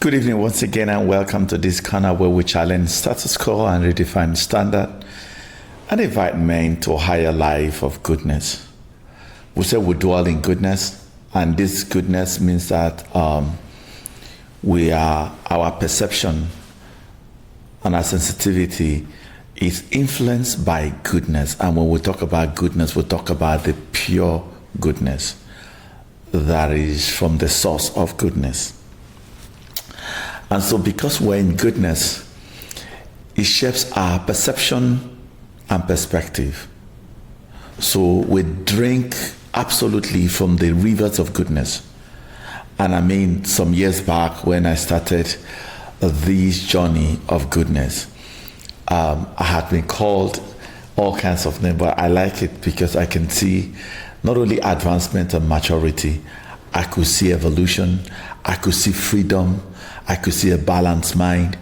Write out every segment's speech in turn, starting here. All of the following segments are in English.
Good evening once again, and welcome to this corner where we challenge status quo and redefine standard and invite men to a higher life of goodness. We say we dwell in goodness, and this goodness means that our perception and our sensitivity is influenced by goodness. And when we talk about goodness, we talk about the pure goodness that is from the source of goodness. And so because we're in goodness, it shapes our perception and perspective. So we drink absolutely from the rivers of goodness. And I mean, some years back when I started this journey of goodness, I had been called all kinds of names, but I like it because I can see not only advancement and maturity, I could see evolution, I could see freedom, I could see a balanced mind,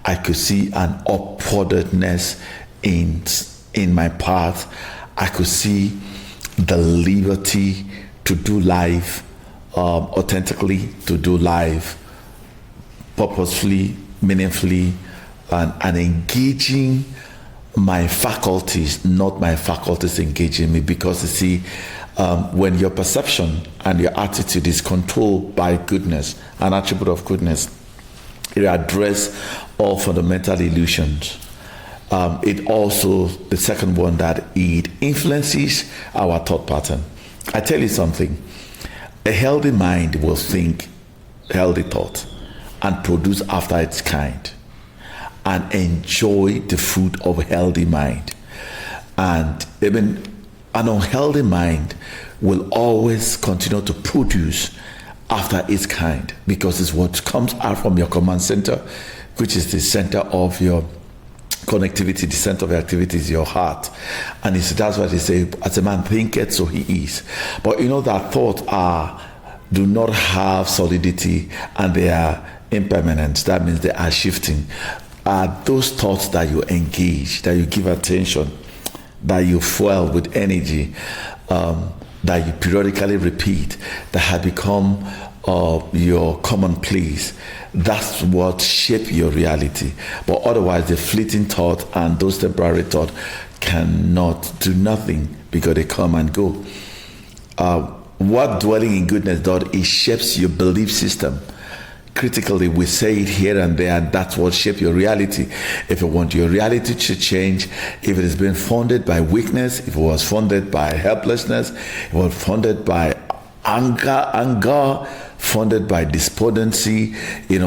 I could see an upwardness in my path, I could see the liberty to do life authentically, to do life purposefully, meaningfully, and engaging my faculties, not my faculties engaging me. Because you see, when your perception and your attitude is controlled by goodness, an attribute of goodness, it addresses all fundamental illusions. It also, the second one, that it influences our thought pattern. I tell you something, a healthy mind will think healthy thoughts and produce after its kind and enjoy the fruit of a healthy mind. And even an unhealthy mind will always continue to produce after its kind, because it's what comes out from your command center, which is the center of your connectivity, the center of your activity is your heart. And that's what they say, as a man thinketh, so he is. But you know that thoughts do not have solidity and they are impermanent. That means they are shifting. Those thoughts that you engage, that you give attention, that you fuel with energy, that you periodically repeat, that have become your commonplace, that's what shape your reality. But otherwise, the fleeting thought and those temporary thoughts cannot do nothing because they come and go. What dwelling in goodness does, it shapes your belief system. Critically, we say it here and there, and that's what shapes your reality. If you want your reality to change, if it has been funded by weakness, if it was funded by helplessness, if it was funded by anger, funded by despondency,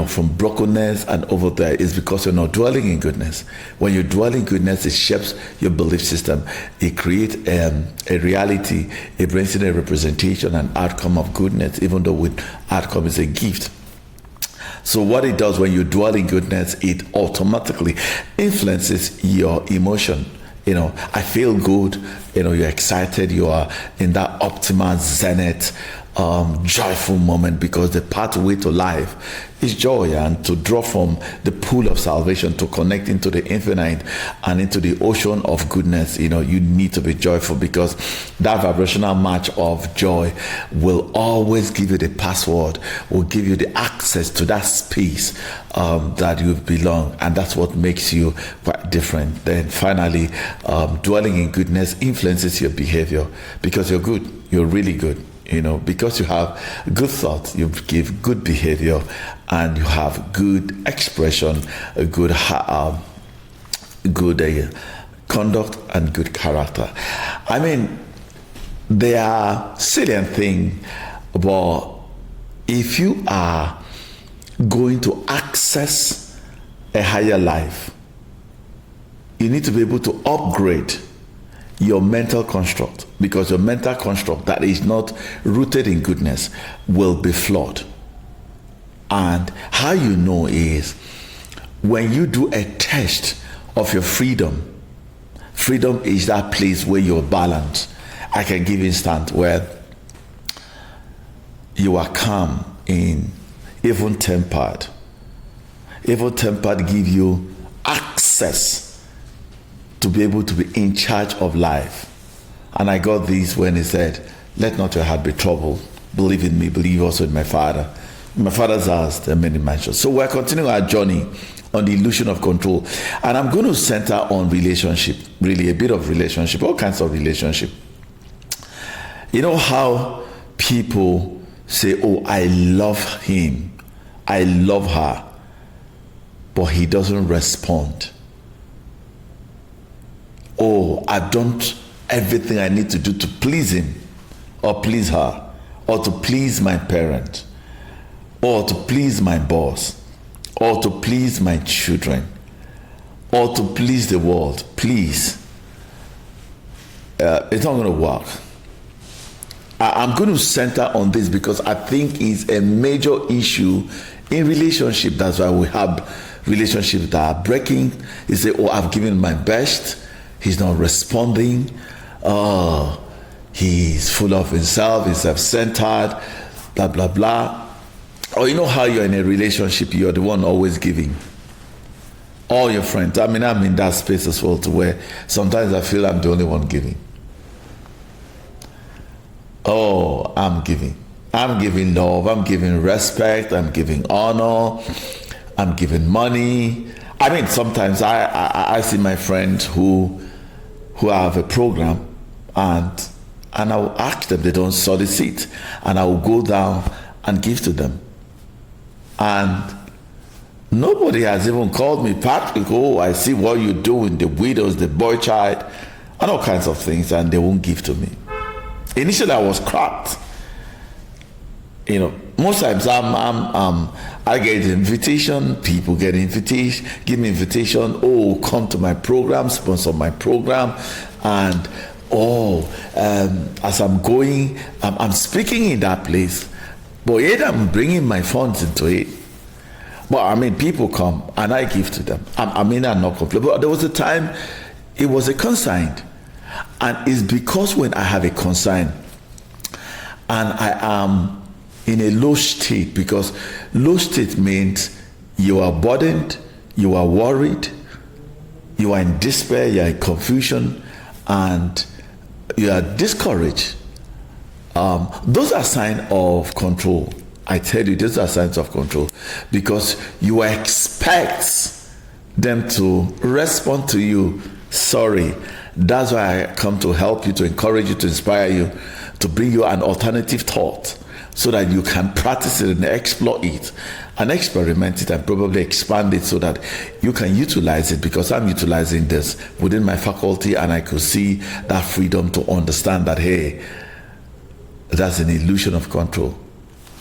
from brokenness and over there, is because you're not dwelling in goodness. When you dwell in goodness, it shapes your belief system. It creates a reality. It brings in a representation and outcome of goodness, even though with outcome is a gift. So what it does when you dwell in goodness, it automatically influences your emotion. I feel good, you're excited, you are in that optimal zenith, joyful moment, because the pathway to life is joy, and to draw from the pool of salvation to connect into the infinite and into the ocean of goodness. You need to be joyful, because that vibrational match of joy will always give you the password, will give you the access to that space that you belong, and that's what makes you quite different. Then finally, dwelling in goodness influences your behavior, because you're good, you're really good. Because you have good thoughts, you give good behavior, and you have good expression, a good conduct, and good character. I mean, they are salient thing, but if you are going to access a higher life, you need to be able to upgrade your mental construct, because your mental construct that is not rooted in goodness will be flawed. And how you know is when you do a test of your freedom. Freedom is that place where you're balanced. I can give instance where you are calm, in even-tempered. Even-tempered give you access to be able to be in charge of life. And I got this when he said, let not your heart be troubled. Believe in me, believe also in my Father. My father's house, there are many mansions. So we're continuing our journey on the illusion of control. And I'm going to center on relationship, really a bit of relationship, all kinds of relationship. You know how people say, oh, I love him, I love her, but he doesn't respond. Oh, I've done everything I need to do to please him or please her or to please my parent or to please my boss or to please my children or to please the world. Please, it's not going to work. I'm going to center on this because I think it's a major issue in relationship. That's why we have relationships that are breaking. You say, oh, I've given my best, he's not responding, he's full of himself, he's self-centered, blah blah blah. Or you know how you're in a relationship, you're the one always giving. All your friends, I'm in that space as well, to where sometimes I feel I'm the only one giving. Oh, I'm giving love, I'm giving respect, I'm giving honor, I'm giving money. Sometimes I see my friends who have a program, and I'll ask them, they don't solicit, and I will go down and give to them. And nobody has even called me, Patrick, oh, I see what you do in the widows, the boy child, and all kinds of things, and they won't give to me. Initially, I was cracked. Most times I get invitation, people get invitation, give me invitation, oh, come to my program, sponsor my program, and as I'm going, I'm speaking in that place, but yet I'm bringing my funds into it. But people come and I give to them. I'm not complaining, but there was a time it was a consign. And it's because when I have a consign and I am in a low state, because low state means you are burdened, you are worried, you are in despair, you are in confusion, and you are discouraged. Those are signs of control. I tell you, those are signs of control, because you expect them to respond to you. Sorry. That's why I come to help you, to encourage you, to inspire you, to bring you an alternative thought so that you can practice it and explore it and experiment it and probably expand it so that you can utilize it, because I'm utilizing this within my faculty, and I could see that freedom to understand that, hey, that's an illusion of control.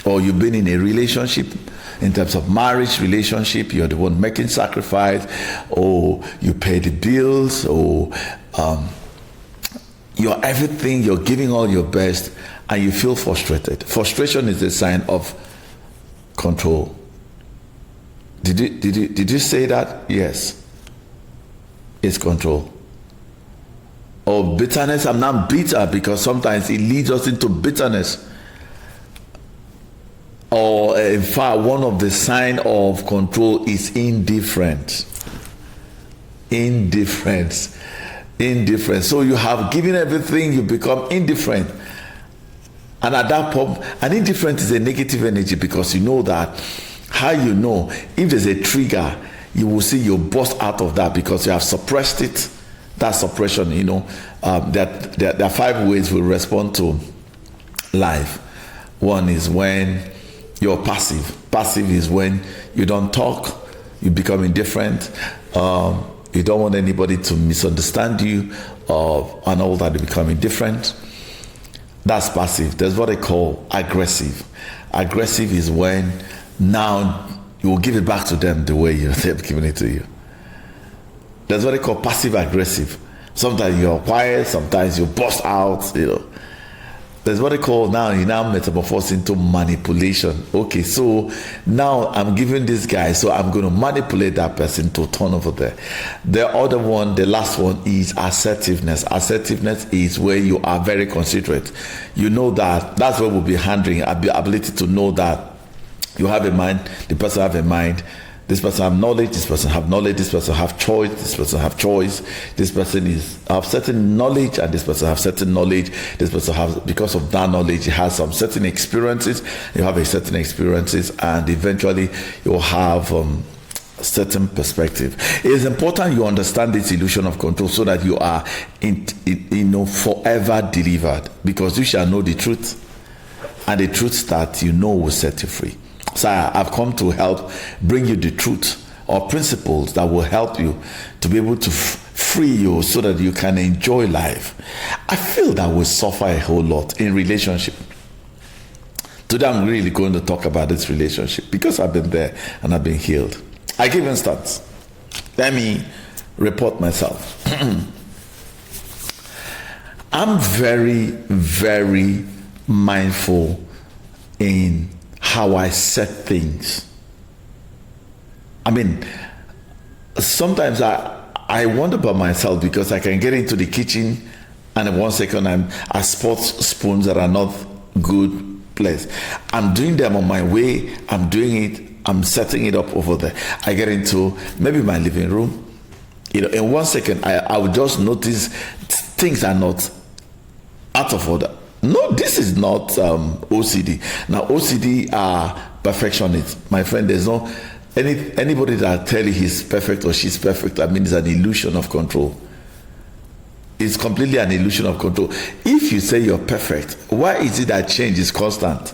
Or you've been in a relationship, in terms of marriage relationship, you're the one making sacrifice, or you pay the bills, or you're everything, you're giving all your best, and you feel frustrated. Frustration is a sign of control. Did you say that? Yes. It's control. Or bitterness, I'm not bitter, because sometimes it leads us into bitterness. Or in fact, one of the signs of control is indifference. Indifference. So you have given everything, you become indifferent. And at that point, and indifference is a negative energy, because you know that, how you know, if there's a trigger, you will see you burst out of that because you have suppressed it. That suppression, there are 5 ways we respond to life. One is when you're passive. Passive is when you don't talk, you become indifferent, you don't want anybody to misunderstand you, and all that, you become indifferent. That's passive. There's what they call aggressive. Aggressive is when now you will give it back to them the way they've given it to you. There's what they call passive aggressive. Sometimes you're quiet, sometimes you burst out, There's what they call you now metamorphose into manipulation. Okay, so now I'm giving this guy, so I'm going to manipulate that person to turn over there. The other one, the last one, is assertiveness. Assertiveness is where you are very considerate. You know that's what we'll be handling, the ability to know that you have a mind, the person have a mind, This person have knowledge, this person have knowledge, this person have choice, this person have choice, this person have certain knowledge, and this person have certain knowledge, this person have, because of that knowledge, he has some certain experiences, you have a certain experiences, and eventually you'll have certain perspective. It is important you understand this illusion of control so that you are forever delivered, because you shall know the truth, and the truth that you know will set you free. So I've come to help bring you the truth or principles that will help you to be able to free you so that you can enjoy life. I feel that we suffer a whole lot in relationship. Today I'm really going to talk about this relationship because I've been there and I've been healed. I give instance. Let me report myself. I'm very, very mindful in how I set things. I mean, sometimes I wonder about myself because I can get into the kitchen and in 1 second I spot spoons that are not good place. I'm doing them on my way, I'm doing it, I'm setting it up over there. I get into maybe my living room. In 1 second I would just notice things are not out of order. No, this is not OCD. Now, OCD are perfectionists. My friend, there's no anybody that tell you he's perfect or she's perfect. I mean, it's an illusion of control. It's completely an illusion of control. If you say you're perfect, why is it that change is constant?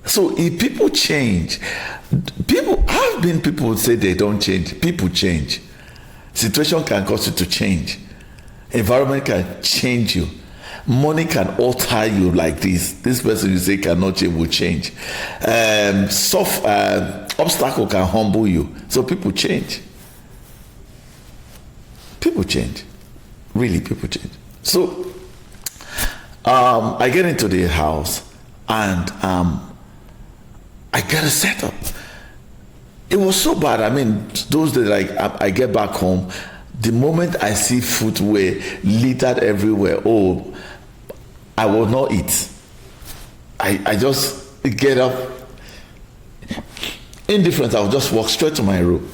So if people change, I've been people who say they don't change. People change. Situation can cause you to change. Environment can change you. Money can alter you like this. This person you say cannot change will change. Obstacle can humble you. So people change. People change. Really, people change. So I get into the house and I get a setup. It was so bad. I mean, those days, like I get back home, the moment I see footwear littered everywhere, I will not eat. I just get up. Indifferent, I'll just walk straight to my room.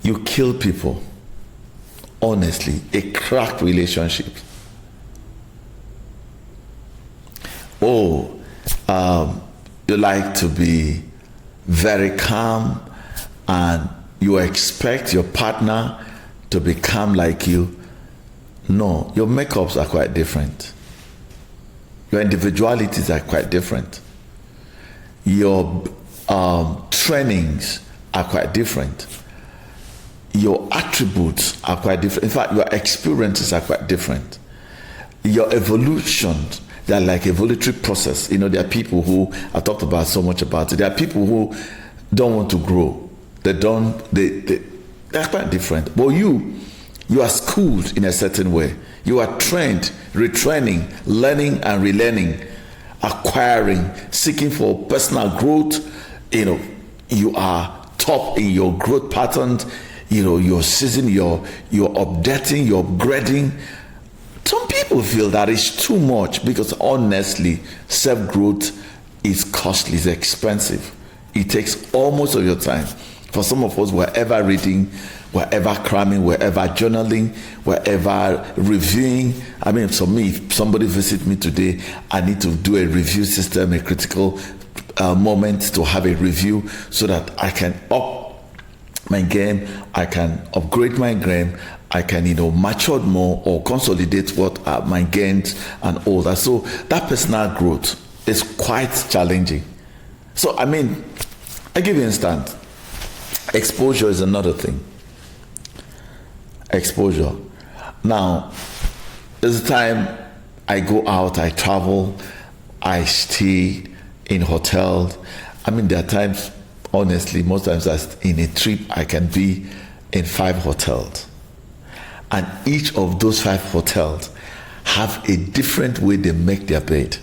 You kill people. Honestly, a cracked relationship. You like to be very calm and you expect your partner to be calm like you. No, your makeups are quite different. Your individualities are quite different. Your trainings are quite different. Your attributes are quite different. In fact, your experiences are quite different. Your evolutions, they're like evolutionary process. There are people who I talked about so much about it. There are people who don't want to grow. They're quite different. But you are schooled in a certain way. You are trained, retraining, learning and relearning, acquiring, seeking for personal growth. You are top in your growth patterns. Your season, you're updating, you're upgrading. Some people feel that it's too much because honestly, self-growth is costly, it's expensive. It takes almost of your time. For some of us, we're ever reading, we're ever cramming, we're ever journaling, we're ever reviewing. I mean, for me, if somebody visits me today, I need to do a review system, a critical moment to have a review so that I can up my game, I can upgrade my game, I can mature more or consolidate what are my gains and all that. So that personal growth is quite challenging. So I mean, I give you instance. Exposure is another thing. Exposure. Now, there's a time I go out, I travel, I stay in hotels. I mean, there are times, honestly, most times in a trip, I can be in 5 hotels. And each of those 5 hotels have a different way they make their bed.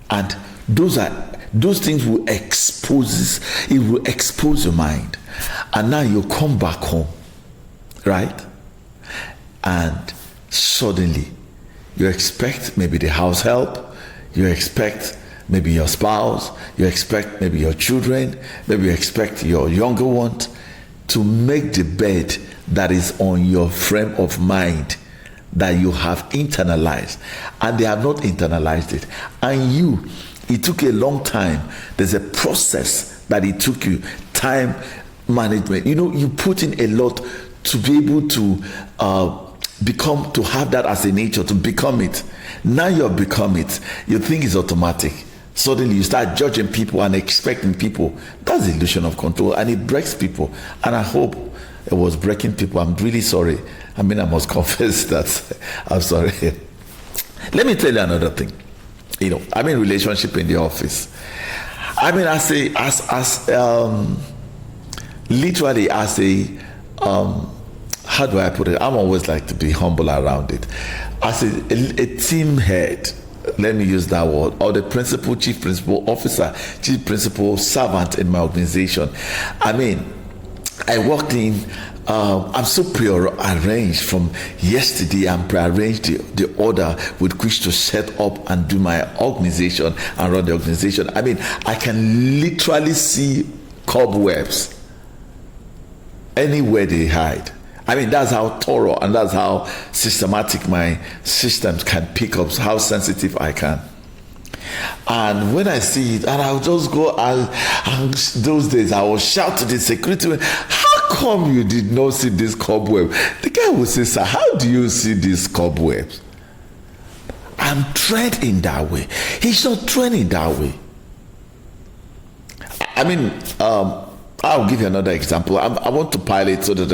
And those things will expose your mind. And now you come back home, right? And suddenly you expect maybe the house help, you expect maybe your spouse, you expect maybe your children, maybe you expect your younger ones to make the bed that is on your frame of mind that you have internalized, and they have not internalized it. And it took a long time. There's a process that it took you, time management. You put in a lot to be able to to have that as a nature, to become it. Now you've become it. You think it's automatic. Suddenly you start judging people and expecting people. That's the illusion of control, and it breaks people. And I hope it was breaking people. I'm really sorry. I must confess that I'm sorry. Let me tell you another thing. Relationship in the office. Literally as a how do I put it? I'm always like to be humble around it. As a team head, let me use that word, or the principal, chief principal officer, chief principal servant in my organization. I walked in, I'm so pre-arranged from yesterday. I'm pre-arranged the order with which to set up and do my organization and run the organization. I can literally see cobwebs anywhere they hide. That's how thorough and that's how systematic my systems can pick up how sensitive I can. And when I see it, and I'll just go, and those days I will shout to the security, how come you did not see this cobweb? The guy will say, sir, how do you see these cobwebs? I'm trained in that way. He's not trained in that way. I'll give you another example. I want to pilot so that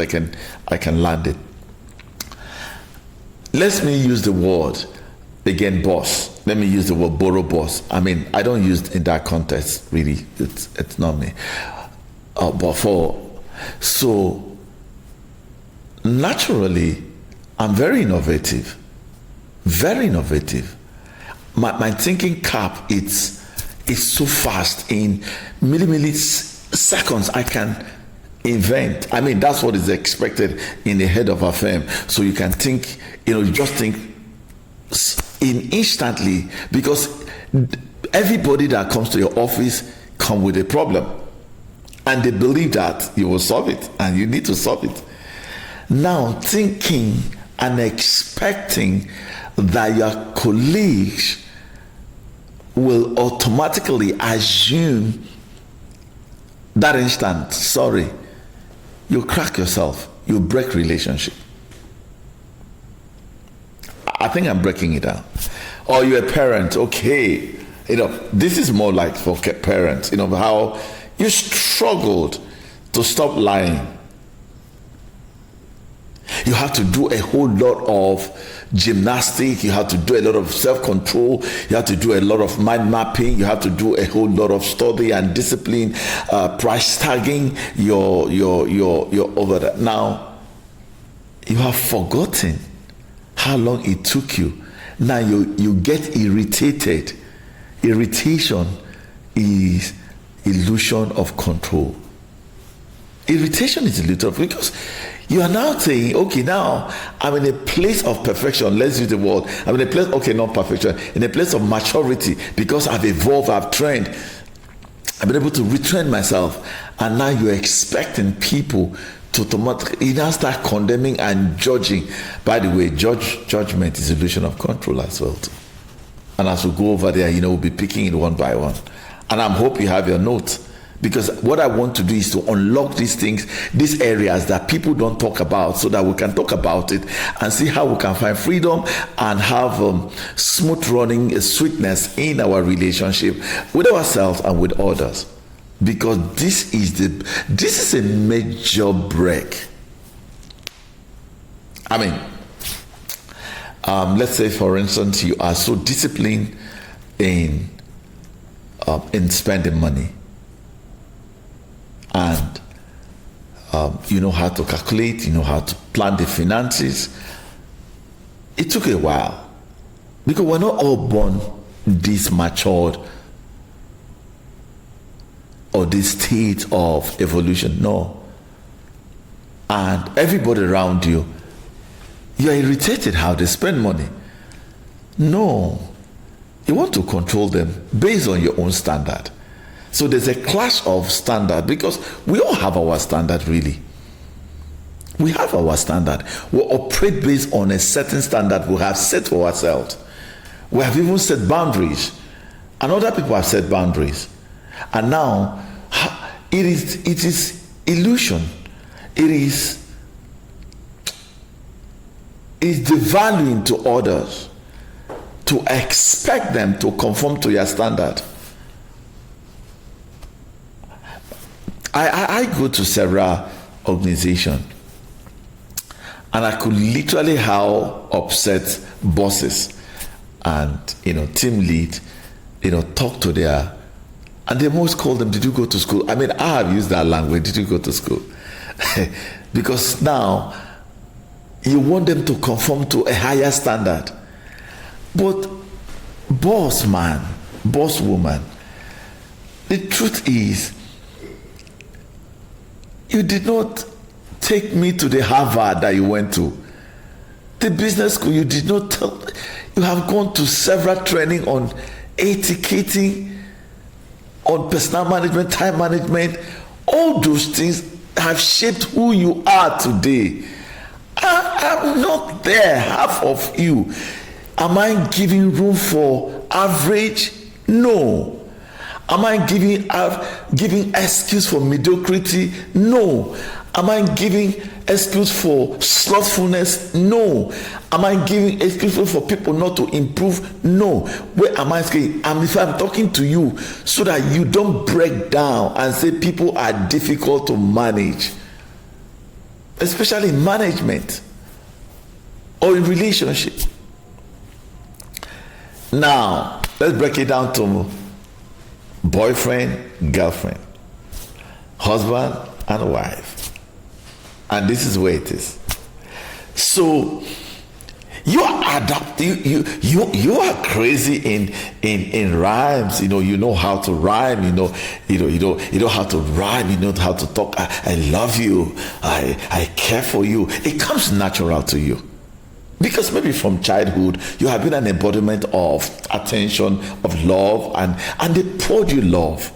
I can land it. Let me use the word again, boss. Let me use the word borrow boss. I don't use it in that context, really. It's not me. So naturally, I'm very innovative. Very innovative. My thinking cap it's so fast. In milliseconds I can invent. That's what is expected in the head of a firm. So you can think, you just think in instantly, because everybody that comes to your office come with a problem, and they believe that you will solve it, and you need to solve it. Now thinking and expecting that your colleagues will automatically assume that instant, sorry, you crack yourself, you break relationship. I think I'm breaking it down. Or you're a parent, okay, this is more like for parents, how you struggled to stop lying. You have to do a whole lot of gymnastics, you have to do a lot of self-control, you have to do a lot of mind mapping, you have to do a whole lot of study and discipline, price tagging, you're over that. Now, you have forgotten how long it took you. Now you get irritated. Irritation is illusion of control. Irritation is illusion because you are now saying, okay, now I'm in a place of perfection. Let's use the word. I'm in a place, okay, not perfection, in a place of maturity because I've evolved, I've trained. I've been able to retrain myself. And now you're expecting people to automatically, you now start condemning and judging. By the way, judgment is illusion of control as well too. And as we go over there, we'll be picking it one by one. And I hope you have your notes. Because what I want to do is to unlock these things, these areas that people don't talk about, so that we can talk about it and see how we can find freedom and have smooth running sweetness in our relationship with ourselves and with others. Because this is a major break. Let's say, for instance, you are so disciplined in spending money. And you know how to calculate, you know how to plan the finances. It took a while because we're not all born this matured or this state of evolution. No. And everybody around you, you're irritated how they spend money. No. You want to control them based on your own standard. So there's a clash of standard, because we all have our standard, really. We have our standard. We operate based on a certain standard we have set for ourselves. We have even set boundaries, and other people have set boundaries. And now it is illusion. It is devaluing to others to expect them to conform to your standard. I go to several organizations, and I could literally how upset bosses and team lead talk to their, and they most call them, did you go to school? I mean, I have used that language, did you go to school? Because now you want them to conform to a higher standard. But boss man, boss woman, the truth is, you did not take me to the Harvard that you went to. The business school, you did not tell. You have gone to several training on etiquetting, on personal management, time management. All those things have shaped who you are today. I'm not there, half of you. Am I giving room for average? No. Am I giving excuse for mediocrity? No. Am I giving excuse for slothfulness? No. Am I giving excuse for people not to improve? No. Where am I saying? If I'm talking to you so that you don't break down and say people are difficult to manage, especially in management or in relationship. Now, let's break it down to boyfriend, girlfriend, husband and wife. And this is where it is. So you are you are crazy in rhymes. You know how to rhyme. You know how to rhyme. You know how to talk. I love you. I care for you. It comes natural to you. Because maybe from childhood you have been an embodiment of attention, of love, and they poured you love,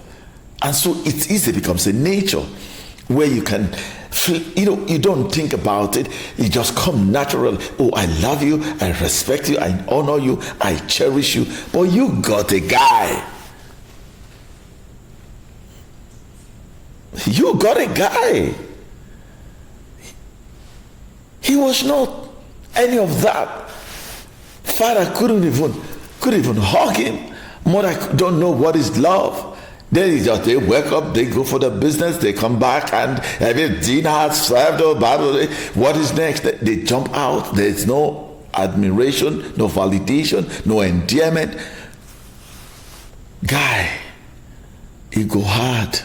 and so it's easy, becomes a nature where you can feel, you don't think about it, it just come natural. Oh, I love you, I respect you, I honor you, I cherish you. But you got a guy. You got a guy. He was not any of that. Father couldn't even hug him. Mother don't know what is love. They wake up, they go for the business, they come back, and every dinner has served or Bible. What is next? They jump out. There's no admiration, no validation, no endearment. Guy, he go hard.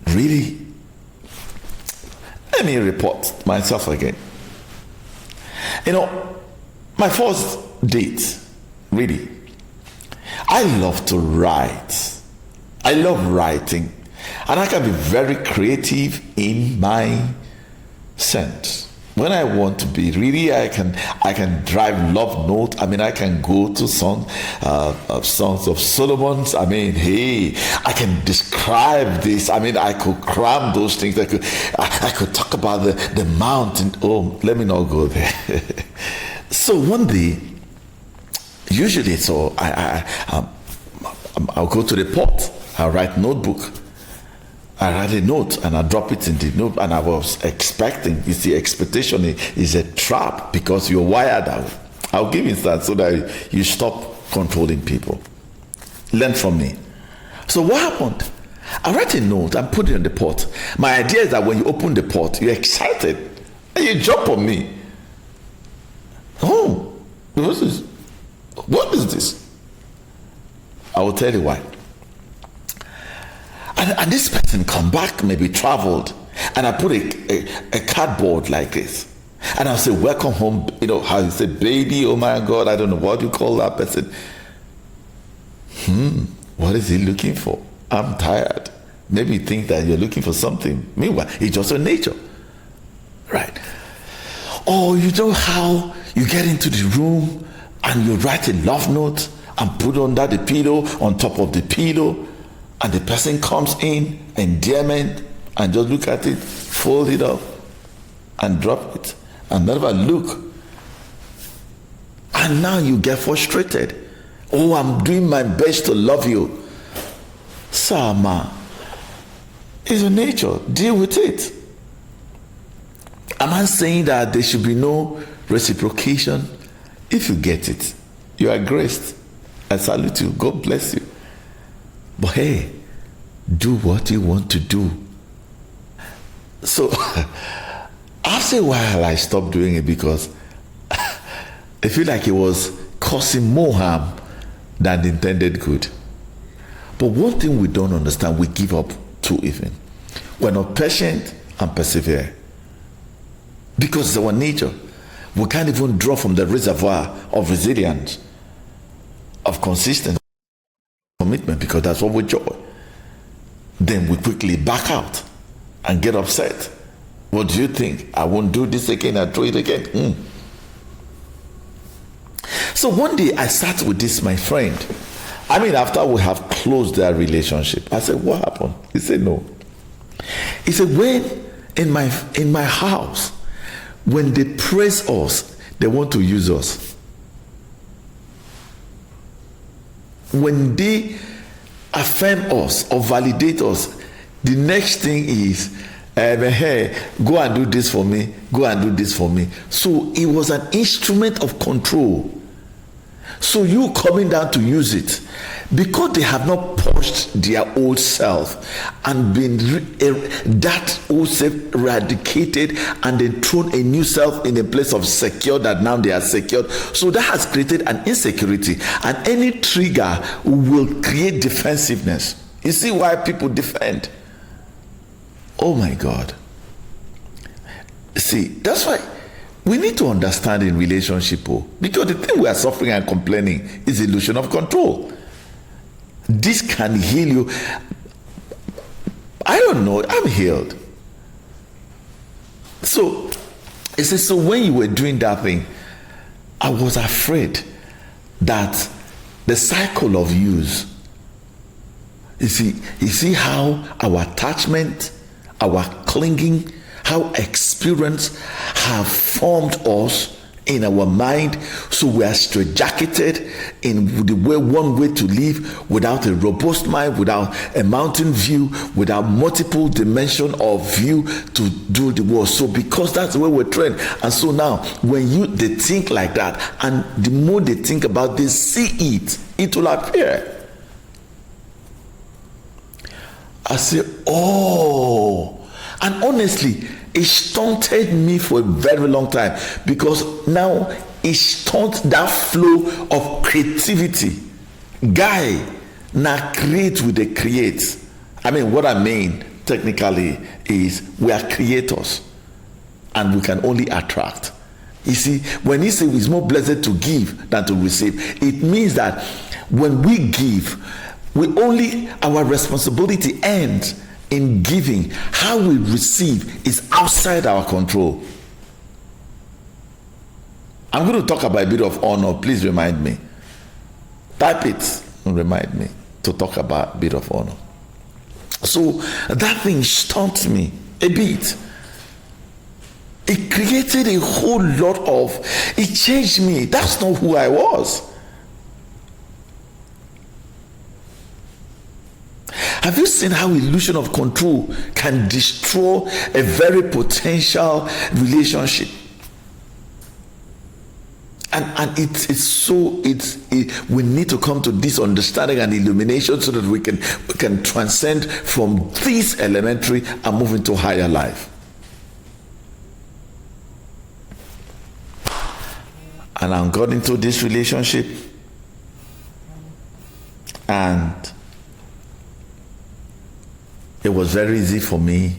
Really? Let me report myself again. My first date, really, I love to write. I love writing, and I can be very creative in my sense. When I want to be, really, I can drive love note. I mean, I can go to songs of Solomon's. I mean, hey, I can describe this. I mean, I could cram those things. I could talk about the mountain. Oh, let me not go there. So one day, usually, so I'll go to the port. I'll write notebook. I write a note and I drop it in the note, and I was expecting. You see, expectation is a trap because you're wired out. I'll give instance so that you stop controlling people. Learn from me. So what happened? I write a note and put it in the pot. My idea is that when you open the pot, you're excited and you jump on me. Oh, what is this? I will tell you why. And this person come back, maybe traveled, and I put a cardboard like this, and I'll say, welcome home. How you say, baby, oh my God, I don't know what you call that person. What is he looking for? I'm tired. Maybe you think that you're looking for something. Meanwhile, it's just a nature, right? Or you know how you get into the room and you write a love note and put under the pillow, on top of the pillow, and the person comes in, endearment, and just look at it, fold it up, and drop it, and never look. And now you get frustrated. Oh, I'm doing my best to love you. Sama, it's your nature. Deal with it. Am I saying that there should be no reciprocation? If you get it, you are graced. I salute you. God bless you. But hey, do what you want to do. So after a while, I stopped doing it because I feel like it was causing more harm than the intended good. But one thing we don't understand, we give up too even. We're not patient and persevere. Because it's our nature. We can't even draw from the reservoir of resilience, of consistency, commitment, because that's what we enjoy. Then we quickly back out and get upset. What do you think? I won't do this again, I'll do it again. So one day I sat with this, my friend. I mean, after we have closed their relationship, I said, what happened? He said, no. He said, when in my house, when they praise us, they want to use us. When they affirm us or validate us, the next thing is, hey, go and do this for me, go and do this for me. So it was an instrument of control. So you coming down to use it, because they have not purged their old self and been that old self eradicated and then thrown a new self in a place of secure, that now they are secured. So that has created an insecurity, and any trigger will create defensiveness. You see why people defend? Oh my God. See, that's why we need to understand in relationship, because the thing we are suffering and complaining is illusion of control. This can heal you. I don't know, I'm healed. So it says, so when you were doing that thing, I was afraid that the cycle of use, you see how our attachment, our clinging, how experience have formed us in our mind, so we are straitjacketed in the way, one way to live, without a robust mind, without a mountain view, without multiple dimension of view to do the work. So because that's the way we're trained, and so now when they think like that, and the more they think about this, see it will appear. I say, oh, and honestly, it stunted me for a very long time, because now it stunts that flow of creativity. Guy, now create with the create. I mean, what I mean technically is we are creators and we can only attract. You see, when he says it's more blessed to give than to receive, it means that when we give, our responsibility ends in giving. How we receive is outside our control. I'm going to talk about a bit of honor. Please remind me. Type it and remind me to talk about a bit of honor. So that thing stumped me a bit. It created a whole lot of, it changed me. That's not who I was. Have you seen how illusion of control can destroy a very potential relationship? And we need to come to this understanding and illumination so that we can transcend from this elementary and move into higher life. And I got into this relationship, and it was very easy for me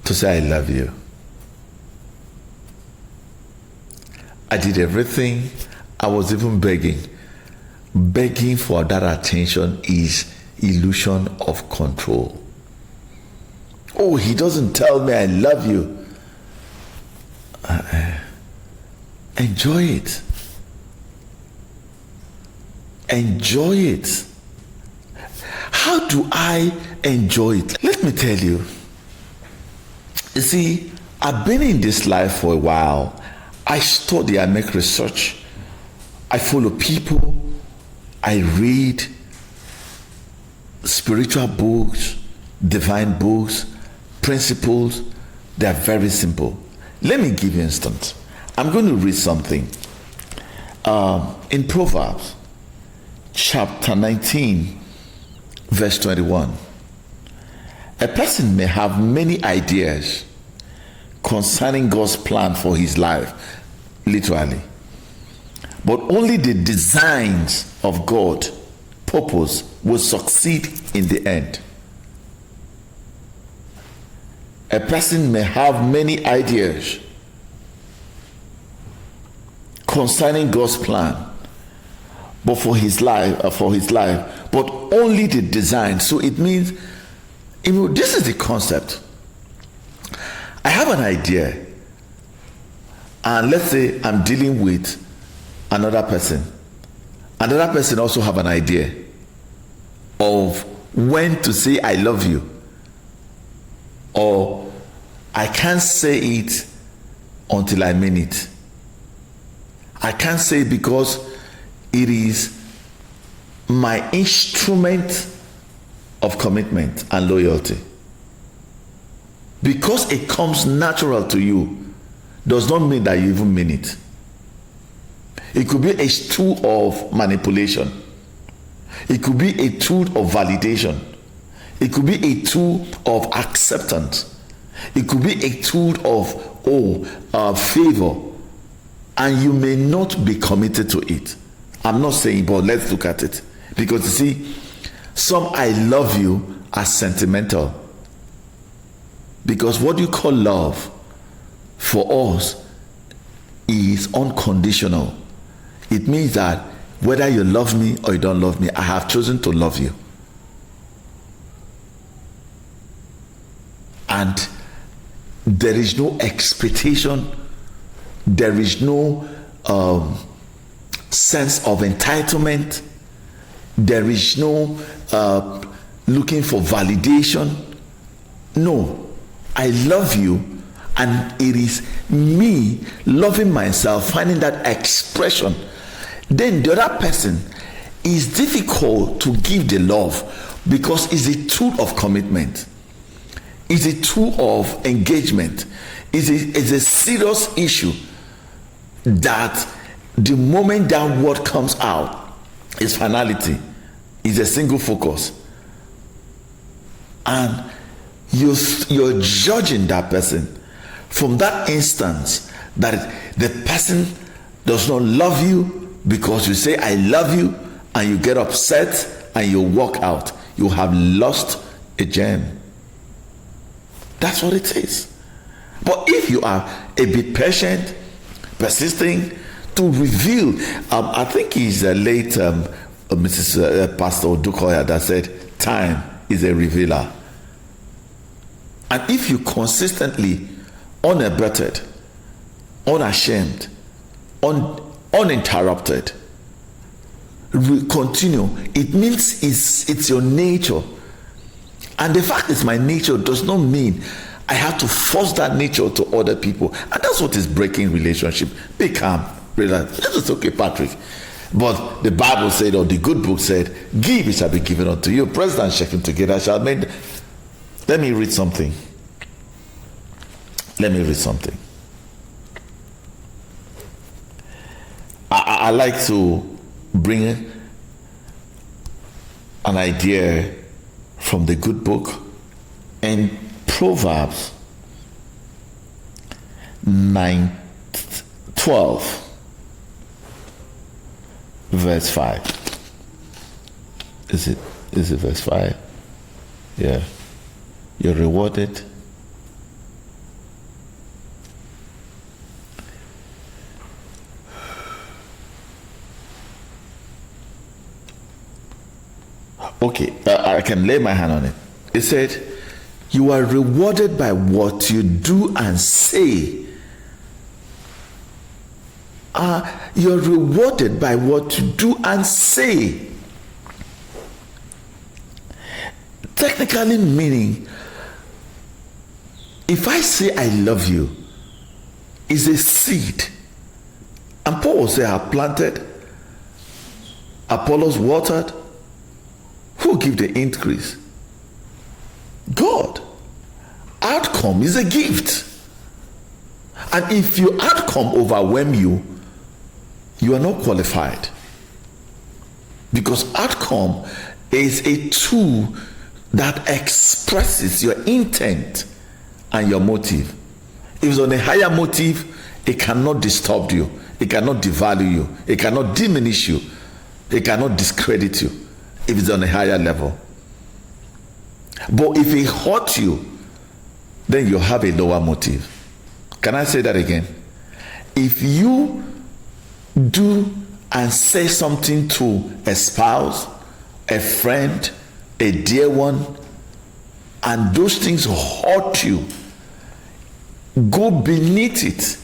to say I love you. I did everything. I was even begging. Begging for that attention is illusion of control. Oh, he doesn't tell me I love you. Enjoy it. Enjoy it. How do I enjoy it? Let me tell you. You see, I've been in this life for a while. I study, I make research, I follow people, I read spiritual books, divine books, principles. They are very simple. Let me give you an instance. I'm going to read something in Proverbs chapter 19 verse 21. A person may have many ideas concerning God's plan for his life, literally, but only the designs of God purpose will succeed in the end. A person may have many ideas concerning God's plan, but for his life, but only the design. So it means, this is the concept. I have an idea, and let's say I'm dealing with another person. Another person also have an idea of when to say I love you, or I can't say it until I mean it. I can't say it because it is my instrument of commitment and loyalty. Because it comes natural to you does not mean that you even mean it. It could be a tool of manipulation. It could be a tool of validation. It could be a tool of acceptance. It could be a tool of favor. And you may not be committed to it. I'm not saying, but let's look at it. Because you see, some I love you are sentimental. Because what you call love for us is unconditional. It means that whether you love me or you don't love me, I have chosen to love you. And there is no expectation, there is no sense of entitlement, there is no looking for validation. No, I love you, and it is me loving myself, finding that expression. Then the other person is difficult to give the love because it's a tool of commitment, it's a tool of engagement, it's a serious issue that the moment that word comes out is finality, is a single focus, and you're judging that person from that instance that the person does not love you because you say I love you and you get upset and you walk out. You have lost a gem. That's what it is. But if you are a bit patient, persisting to reveal, I think he's late Mrs. Pastor Odukoya that said time is a revealer. And if you consistently, unabated, unashamed, uninterrupted, continue, it means it's your nature. And the fact it's my nature does not mean I have to force that nature to other people. And that's what is breaking relationship. Be calm, relax. It's okay, Patrick. But the Bible said, or the good book said, give, it shall be given unto you. Press and shaken together shall made. Let me read something. I like to bring an idea from the good book in Proverbs 9:12, verse 5. Is it verse 5? Yeah. You're rewarded. Okay, I can lay my hand on it. It said, you are rewarded by what you do and say. you're rewarded by what you do and say. Technically meaning, if I say I love you, is a seed. And Paul will say, I planted, Apollos watered. Who give the increase? God. Outcome is a gift. And if your outcome overwhelm you, you are not qualified. Because outcome is a tool that expresses your intent and your motive. If it's on a higher motive, it cannot disturb you. It cannot devalue you. It cannot diminish you. It cannot discredit you if it's on a higher level. But if it hurts you, then you have a lower motive. Can I say that again? If you do and say something to a spouse, a friend, a dear one, and those things hurt you, go beneath it.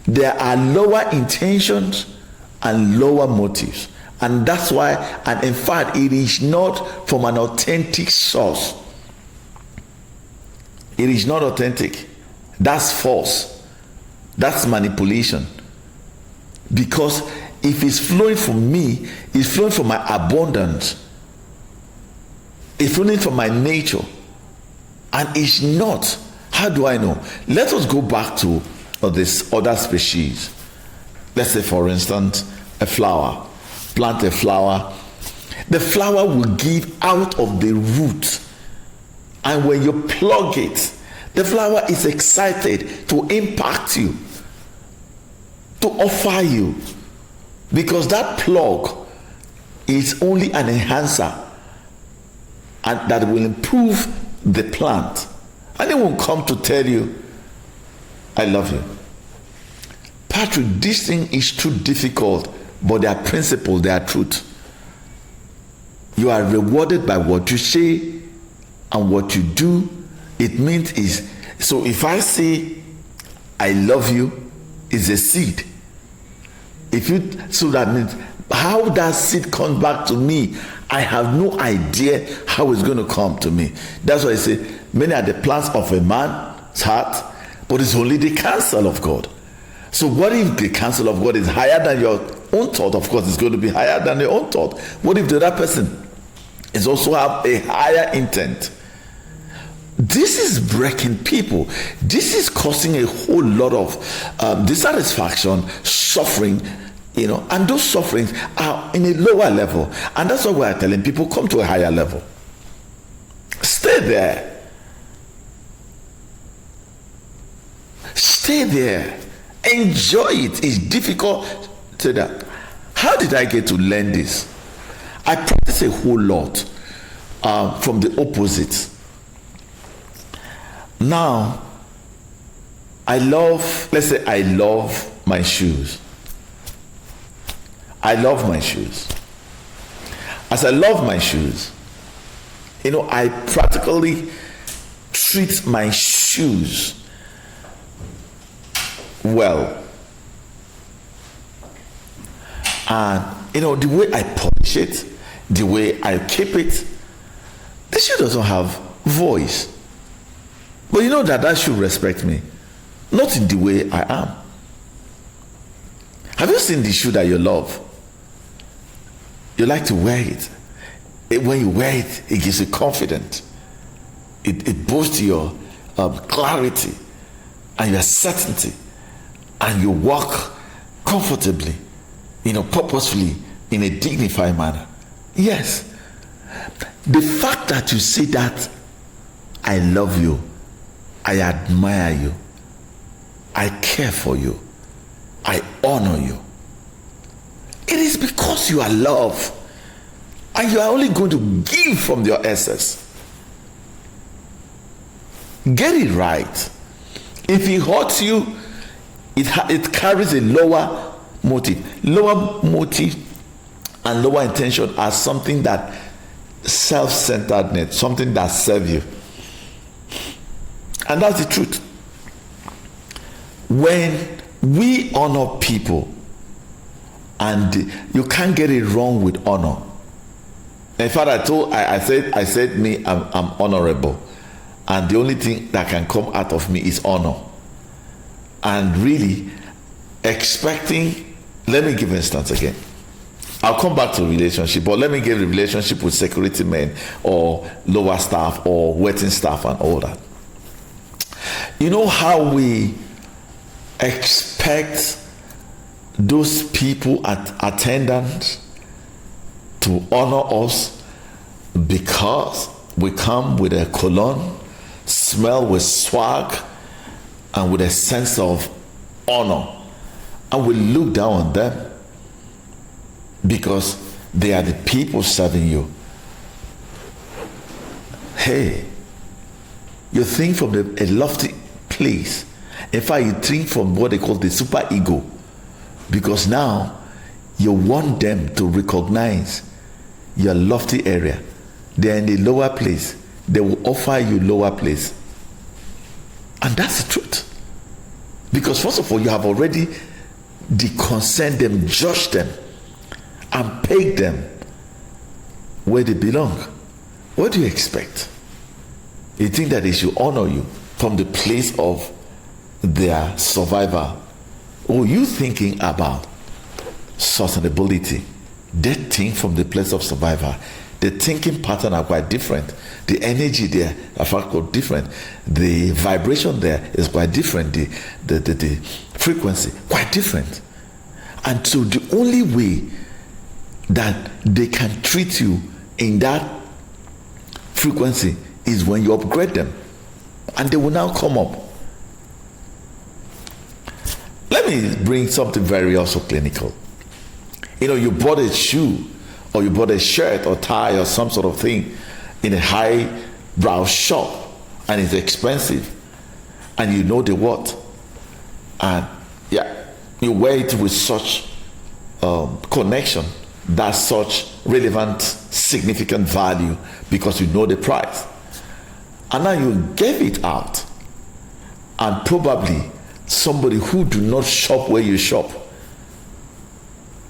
There are lower intentions and lower motives. And that's why, and in fact, it is not from an authentic source. It is not authentic. That's false. That's manipulation. Because if it's flowing from me, it's flowing from my abundance. It's flowing from my nature. And it's not. How do I know? Let us go back to this other species. Let's say, for instance, a flower. Plant a flower. The flower will give out of the root. And when you plug it, the flower is excited to impact you, to offer you, because that plug is only an enhancer and that will improve the plant. And it will come to tell you, I love you. Patrick, this thing is too difficult, but they are principles, they are truth. You are rewarded by what you say and what you do. It means is, so if I say I love you, is a seed. So that means how that seed comes back to me, I have no idea how it's going to come to me. That's why I say many are the plans of a man's heart, but it's only the counsel of God. So what if the counsel of God is higher than your own thought? Of course, it's going to be higher than your own thought. What if the other person is also have a higher intent? This is breaking people. This is causing a whole lot of dissatisfaction, suffering, and those sufferings are in a lower level. And that's why we are telling people, come to a higher level. Stay there. Stay there. Enjoy it. It's difficult to that. How did I get to learn this? I practice a whole lot from the opposite. Now, let's say I love my shoes. I love my shoes. As I love my shoes, I practically treat my shoes well. And, the way I polish it, the way I keep it, the shoe doesn't have voice. But you know that should respect me, not in the way I am. Have you seen the shoe that you love? You like to wear it. When you wear it, it gives you confidence. It boosts your clarity and your certainty, and you walk comfortably, purposefully, in a dignified manner. Yes, the fact that you say that I love you, I admire you, I care for you, I honor you, it is because you are loved, and you are only going to give from your essence. Get it right. If it hurts you, it carries a lower motive. Lower motive and lower intention are something that self-centeredness, something that serves you. And that's the truth. When we honor people, and you can't get it wrong with honor. In fact, I said me, I'm honorable, and the only thing that can come out of me is honor. And really expecting, let me give an instance again. I'll come back to relationship, but let me give the relationship with security men or lower staff or waiting staff and all that. You know how we expect those people at attendants to honor us because we come with a cologne, smell with swag, and with a sense of honor, and we look down on them because they are the people serving you. Hey, you think from a lofty place. In fact, you think from what they call the super ego, because now you want them to recognize your lofty area. They're in a lower place. They will offer you lower place. And that's the truth. Because first of all, you have already deconcerned them, judged them, and pegged them where they belong. What do you expect? You think that they should honor you from the place of their survival? Or you thinking about sustainability? They think from the place of survival. The thinking pattern are quite different. The energy there are quite different. The vibration there is quite different. The frequency quite different. And so the only way that they can treat you in that frequency is when you upgrade them, and they will now come up. Let me bring something very also clinical. You know, you bought a shoe, or you bought a shirt or tie or some sort of thing in a high brow shop, and it's expensive, and you know the what, and you wear it with such connection, that's such relevant, significant value because you know the price. And now you gave it out, and probably somebody who do not shop where you shop,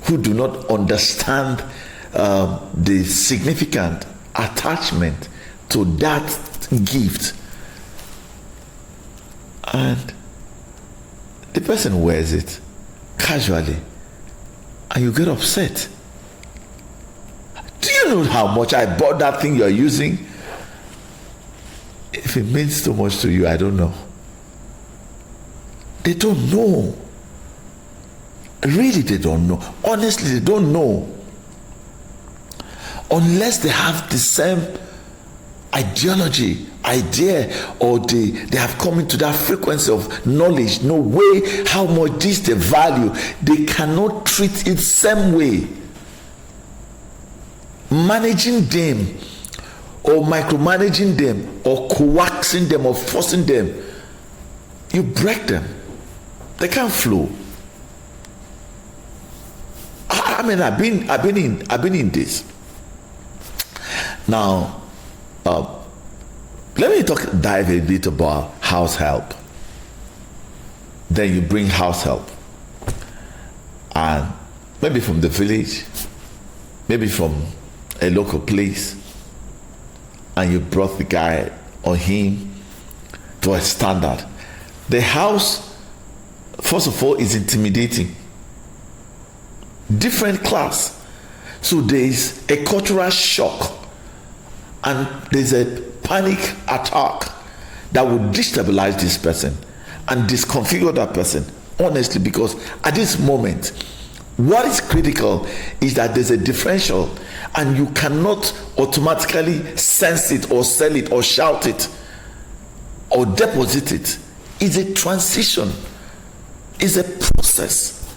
who do not understand the significant attachment to that gift, and the person wears it casually, and you get upset. Do you know how much I bought that thing you're using? If it means too much to you, I don't know. They don't know. Really, they don't know. Honestly, they don't know. Unless they have the same idea, or they have come into that frequency of knowledge, no way how much this they value, they cannot treat it same way. Managing them, or micromanaging them, or coaxing them, or forcing them, you break them. They can't flow. I mean, I've been in this. Now, let me dive a bit about house help. Then you bring house help, and maybe from the village, maybe from a local place, and you brought the guy or him to a standard. The house, first of all, is intimidating. Different class. So there is a cultural shock, and there's a panic attack that would destabilize this person and disconfigure that person, honestly, because at this moment, what is critical is that there's a differential, and you cannot automatically sense it or sell it or shout it or deposit it. It's a transition. It's a process.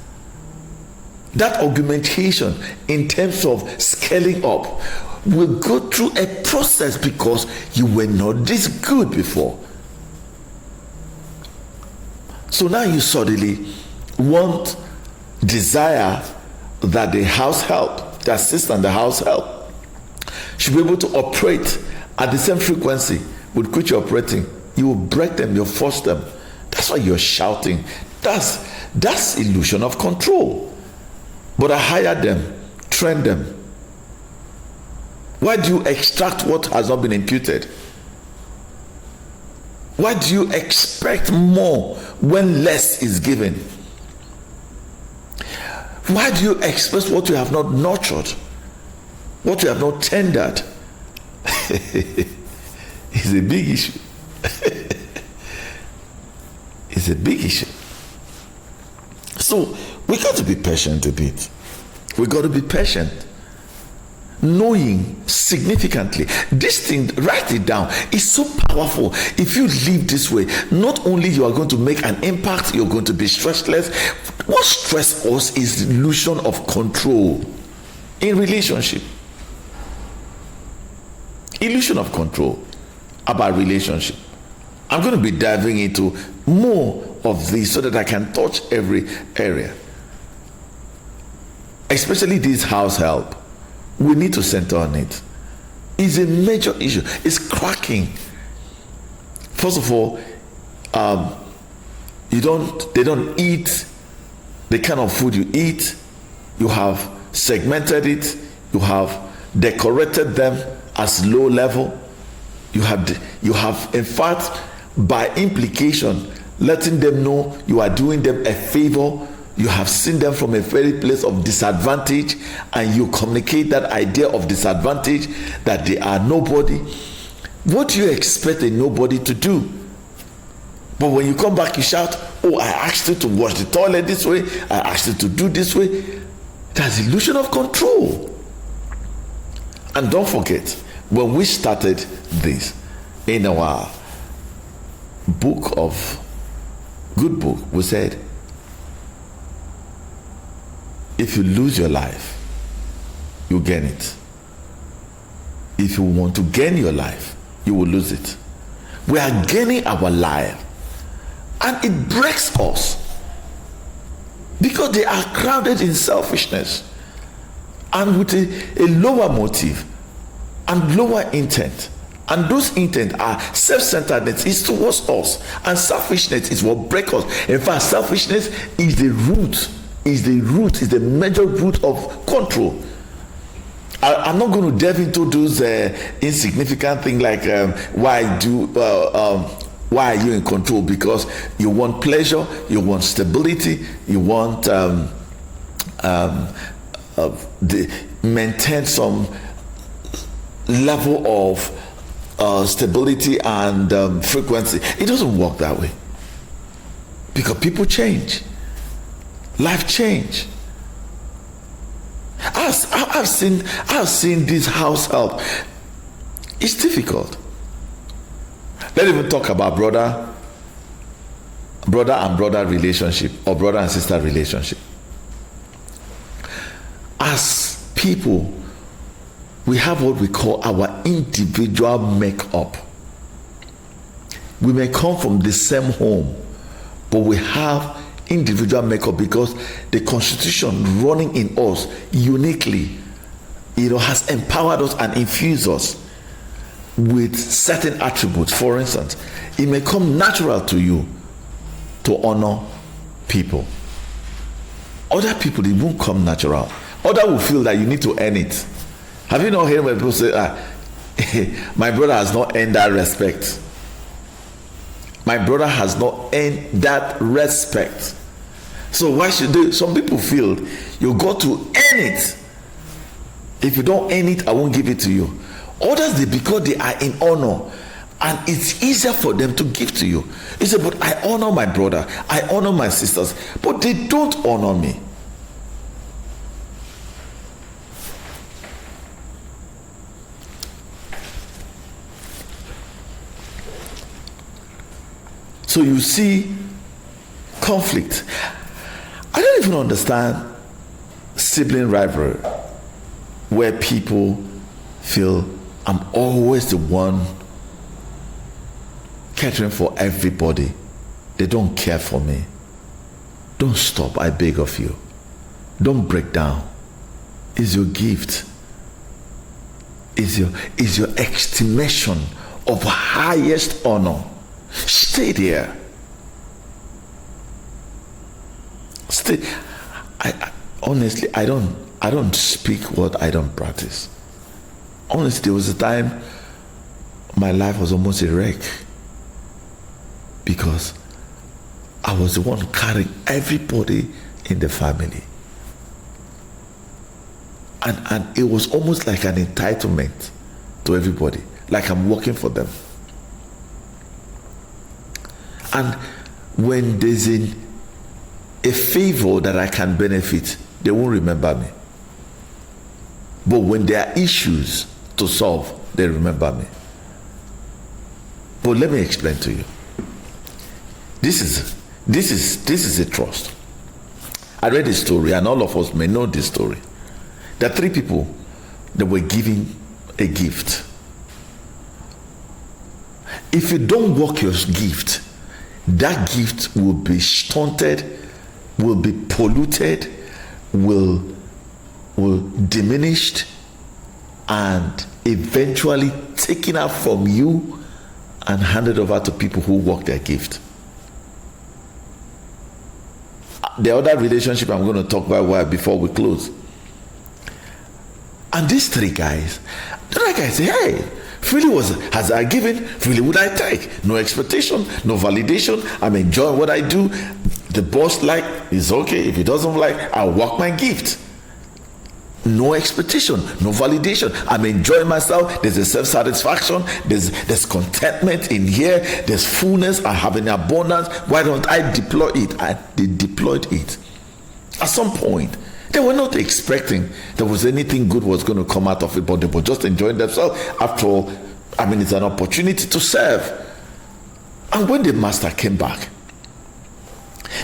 That augmentation in terms of scaling up will go through a process because you were not this good before. So now you suddenly desire that the house help, the assistant, the house help, should be able to operate at the same frequency with which you're operating. You will break them, you force them. That's why you're shouting. That's illusion of control. But I hired them, trained them. Why do you extract what has not been imputed? Why do you expect more when less is given? Why do you expect what you have not nurtured, what you have not tendered? It's a big issue. It's a big issue. So we got to be patient a bit. We got to be patient. Knowing significantly, this thing, write it down. It's so powerful. If you live this way, not only you are going to make an impact, you're going to be stressless. What stress us is the illusion of control in relationship. Illusion of control about relationship. I'm going to be diving into more of this so that I can touch every area, especially this house help. We need to center on it. It's a major issue. It's cracking. First of all, they don't eat the kind of food you eat. You have segmented it. You have decorated them as low level. You have in fact, by implication, letting them know you are doing them a favor. You have seen them from a very place of disadvantage, and you communicate that idea of disadvantage, that they are nobody. What do you expect a nobody to do? But when you come back, you shout, oh, I asked you to wash the toilet this way, I asked you to do this way. That's illusion of control. And don't forget, when we started this in our good book, we said, if you lose your life, you gain it. If you want to gain your life, you will lose it. We are gaining our life, and it breaks us because they are crowded in selfishness and with a lower motive and lower intent. And those intent are self-centeredness is towards us, and selfishness is what breaks us. In fact, selfishness is the the major root of control. I'm not going to delve into those insignificant things like why are you in control? Because you want pleasure, you want stability, you want maintain some level of stability and frequency. It doesn't work that way, because people change. Life change. I've seen this house help. It's difficult. Let's even talk about brother and brother relationship, or brother and sister relationship. As people, we have what we call our individual makeup. We may come from the same home, but we have individual makeup because the constitution running in us uniquely, has empowered us and infused us with certain attributes. For instance, it may come natural to you to honor people. Other people, it won't come natural. Others will feel that you need to earn it. Have you not heard when people say, my brother has not earned that respect? My brother has not earned that respect. So why should they? Some people feel you got to earn it. If you don't earn it, I won't give it to you. Others, because they are in honor, and it's easier for them to give to you. You say, but I honor my brother, I honor my sisters, but they don't honor me. So you see conflict. I don't even understand sibling rivalry, where people feel I'm always the one catering for everybody. They don't care for me. Don't stop, I beg of you. Don't break down. It's your gift. It's your estimation of highest honor. Stay there. Stay. honestly, I don't speak what I don't practice. Honestly, there was a time my life was almost a wreck because I was the one carrying everybody in the family. And it was almost like an entitlement to everybody, like I'm working for them. And when there's a favor that I can benefit, they won't remember me. But when there are issues to solve, they remember me. But let me explain to you. This is a trust. I read a story, and all of us may know this story. There are 3 people that were given a gift. If you don't work your gift, that gift will be stunted, will be polluted, will diminished, and eventually taken out from you and handed over to people who work their gift. The other relationship I'm going to talk about before we close. And these 3 guys, the other guy say, hey, freely has I given, freely would I take. No expectation, no validation. I'm enjoying what I do. The boss is okay. If he doesn't like, I'll work my gift. No expectation, no validation. I'm enjoying myself. There's a self-satisfaction. There's contentment in here. There's fullness. I have an abundance. Why don't I deploy it? And they deployed it. At some point, they were not expecting there was anything good was going to come out of it, but they were just enjoying themselves. After all, it's an opportunity to serve. And when the master came back,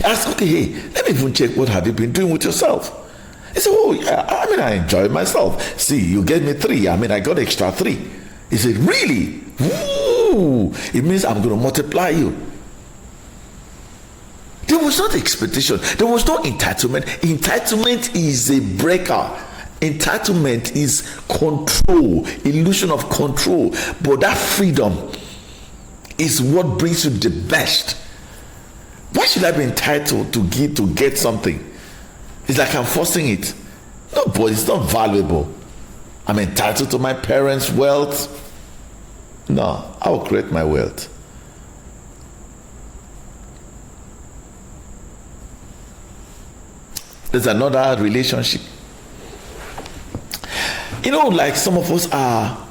I asked, okay, hey, let me even check what have you been doing with yourself. He said, oh, yeah, I enjoy myself. See, you gave me 3. I got extra 3. He said, really? Ooh, it means I'm going to multiply you. There was not expectation. There was no entitlement. Entitlement is a breaker. Entitlement is control, illusion of control. But that freedom is what brings you the best. Why should I be entitled to get something? It's like I'm forcing it. No, but it's not valuable. I'm entitled to my parents' wealth. No, I will create my wealth. There's another relationship. Like some of us are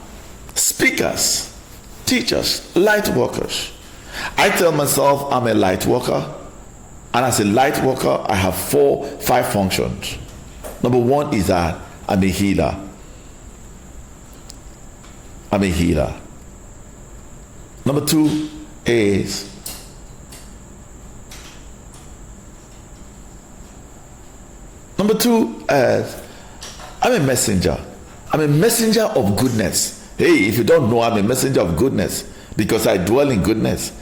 speakers, teachers, light workers. I tell myself I'm a light worker. And as a light worker, I have 5 functions. Number 1 is that I'm a healer. I'm a healer. Number 2 is I'm a messenger. I'm a messenger of goodness. Hey, if you don't know, I'm a messenger of goodness because I dwell in goodness.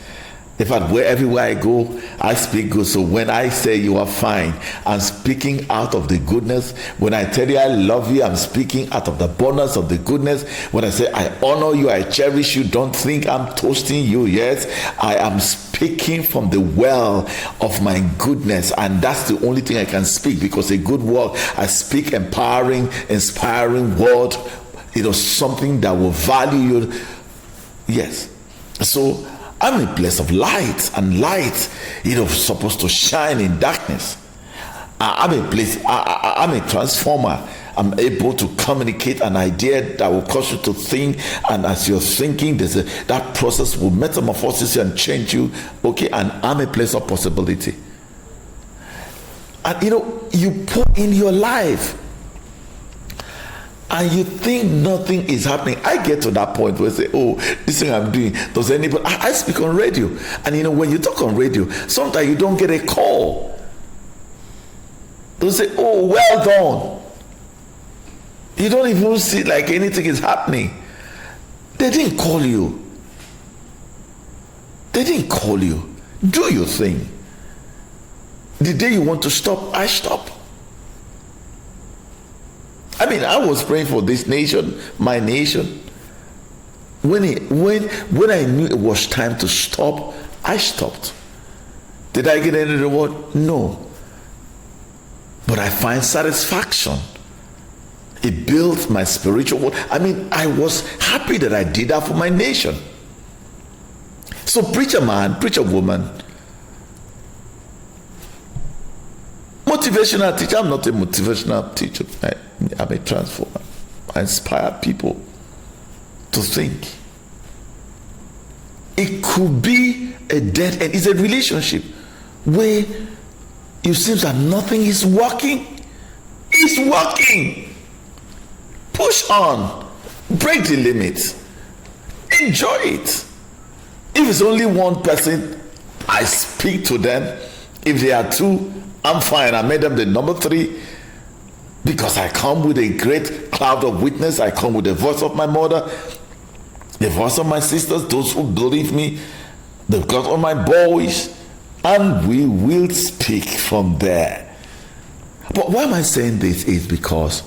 In fact, everywhere I go, I speak good. So when I say you are fine, I'm speaking out of the goodness. When I tell you I love you, I'm speaking out of the abundance of the goodness. When I say I honor you, I cherish you, don't think I'm toasting you. Yes, I am speaking from the well of my goodness. And that's the only thing I can speak, because a good word, I speak empowering, inspiring word, something that will value you. Yes. So I'm a place of light, and light, supposed to shine in darkness. I'm a transformer. I'm able to communicate an idea that will cause you to think, and as you're thinking, that process will metamorphose you and change you. Okay, and I'm a place of possibility. And you put in your life, and you think nothing is happening. I get to that point where I say, oh, this thing I'm doing, does anybody? I speak on radio. And when you talk on radio, sometimes you don't get a call. They'll say, oh, well done. You don't even see like anything is happening. They didn't call you. They didn't call you. Do your thing. The day you want to stop, I stop. I was praying for this nation, my nation. When I knew it was time to stop, I stopped. Did I get any reward? No. but I find satisfaction. It built my spiritual world. I mean, I was happy that I did that for my nation. So preacher man, preacher woman, motivational teacher. I'm not a motivational teacher. I'm a transformer. I inspire people to think. It could be a dead end. It's a relationship where it seems that nothing is working. It's working. Push on. Break the limits. Enjoy it. If it's only one person, I speak to them. If there are two, I'm fine. I made them the number 3 because I come with a great cloud of witness. I come with the voice of my mother, the voice of my sisters, those who believe me, the voice of my boys, and we will speak from there. But why am I saying this is because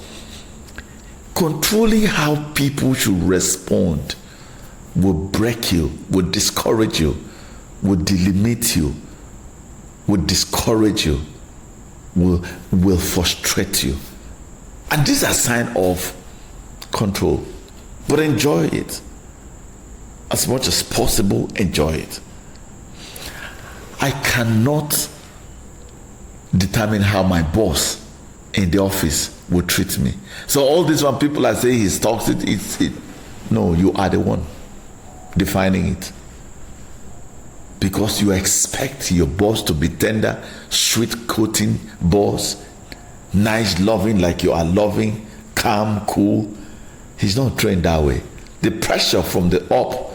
controlling how people should respond will break you, will discourage you, will delimit you, will discourage you, will frustrate you. And these are signs of control. But enjoy it. As much as possible, enjoy it. I cannot determine how my boss in the office will treat me. So all this when people are saying he's toxic, no, you are the one defining it. Because you expect your boss to be tender, sweet coating boss, nice, loving, like you are loving, calm, cool. He's not trained that way. The pressure from the up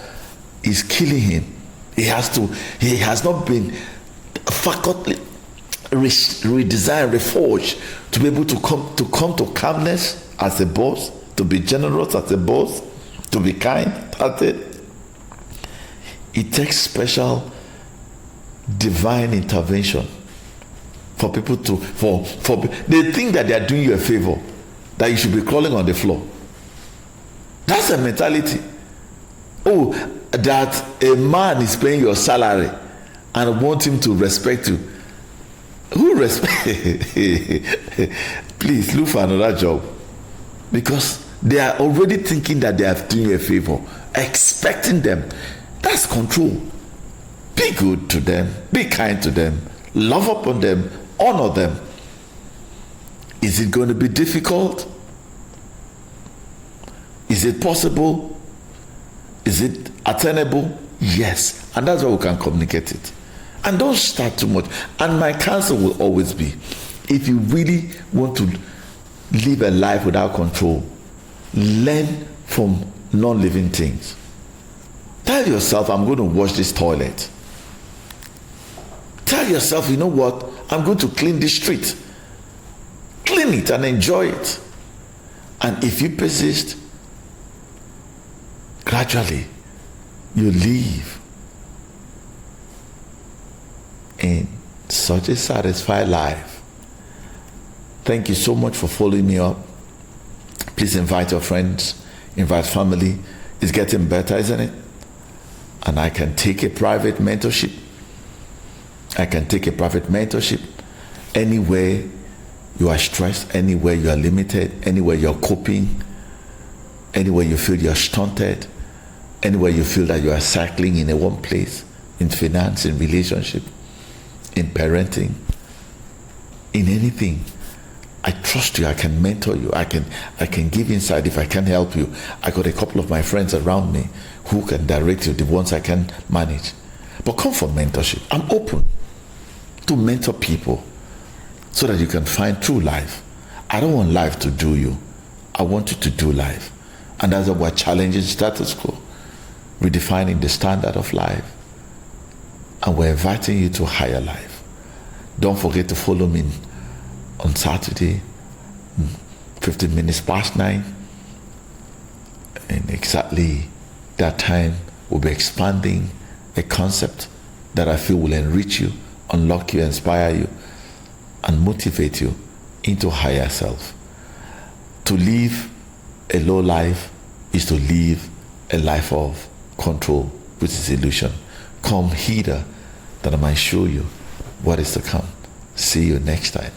is killing him. He has not been faculty redesigned, reforged to be able to come to calmness as a boss, to be generous as a boss, to be kind. That's it. It takes special divine intervention for people to they think that they are doing you a favor, that you should be crawling on the floor. That's a mentality. Oh, that a man is paying your salary and want him to respect you. Who respect? Please look for another job, because they are already thinking that they are doing you a favor, expecting them. That's control. Be good to them, be kind to them, love upon them, honor them. Is it going to be difficult? Is it possible? Is it attainable? Yes. And that's why we can communicate it. And don't start too much. And my counsel will always be, if you really want to live a life without control, learn from non-living things. Tell yourself, I'm going to wash this toilet. Tell yourself, you know what? I'm going to clean this street. Clean it and enjoy it. And if you persist, gradually you live in such a satisfied life. Thank you so much for following me up. Please invite your friends, invite family. It's getting better, isn't it? And I can take a private mentorship. Anywhere you are stressed, anywhere you are limited, anywhere you're coping, anywhere you feel you're stunted, anywhere you feel that you are cycling in a one place, in finance, in relationship, in parenting, in anything. I trust you. I can mentor you. I can give insight if I can help you. I got a couple of my friends around me who can direct you, the ones I can manage. But come for mentorship. I'm open to mentor people so that you can find true life. I don't want life to do you. I want you to do life. And that's why we're challenging status quo, redefining the standard of life. And we're inviting you to higher life. Don't forget to follow me on Saturday, 15 minutes past 9. And exactly that time, we'll be expanding a concept that I feel will enrich you, unlock you, inspire you, and motivate you into higher self. To live a low life is to live a life of control, which is illusion. Come hither that I might show you what is to come. See you next time.